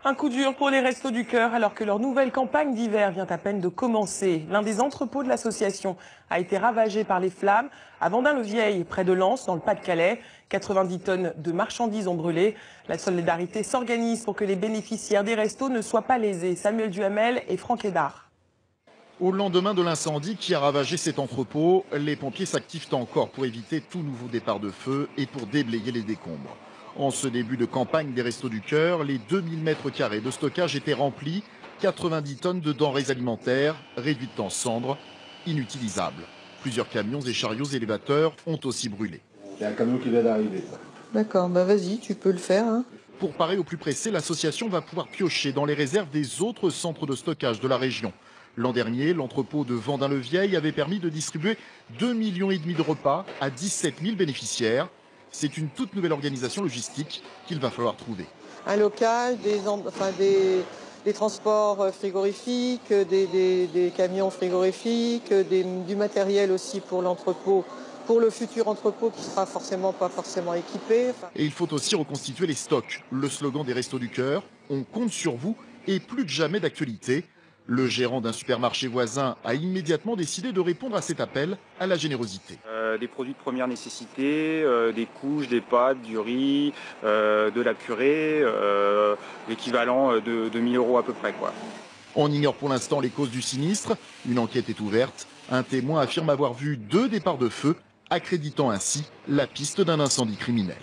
Un coup dur pour les Restos du Cœur alors que leur nouvelle campagne d'hiver vient à peine de commencer. L'un des entrepôts de l'association a été ravagé par les flammes à Vendin-le-Vieil, près de Lens, dans le Pas-de-Calais. 90 tonnes de marchandises ont brûlé. La solidarité s'organise pour que les bénéficiaires des restos ne soient pas lésés. Samuel Duhamel et Franck Hédard. Au lendemain de l'incendie qui a ravagé cet entrepôt, les pompiers s'activent encore pour éviter tout nouveau départ de feu et pour déblayer les décombres. En ce début de campagne des Restos du Cœur, les 2000 mètres carrés de stockage étaient remplis, 90 tonnes de denrées alimentaires réduites en cendres, inutilisables. Plusieurs camions et chariots élévateurs ont aussi brûlé. Il y a un camion qui vient d'arriver. D'accord, bah vas-y, tu peux le faire. Hein. Pour parer au plus pressé, l'association va pouvoir piocher dans les réserves des autres centres de stockage de la région. L'an dernier, l'entrepôt de Vendin-le-Vieil avait permis de distribuer 2,5 millions de repas à 17 000 bénéficiaires. C'est une toute nouvelle organisation logistique qu'il va falloir trouver. Un local, des transports frigorifiques, des camions frigorifiques, du matériel aussi pour l'entrepôt, pour le futur entrepôt qui sera pas forcément équipé. Et il faut aussi reconstituer les stocks. Le slogan des Restos du Cœur, on compte sur vous, est plus que jamais d'actualité. Le gérant d'un supermarché voisin a immédiatement décidé de répondre à cet appel à la générosité. Des produits de première nécessité, des couches, des pâtes, du riz, de la purée, l'équivalent de 1 000 € à peu près, quoi. On ignore pour l'instant les causes du sinistre. Une enquête est ouverte. Un témoin affirme avoir vu 2 départs de feu, accréditant ainsi la piste d'un incendie criminel.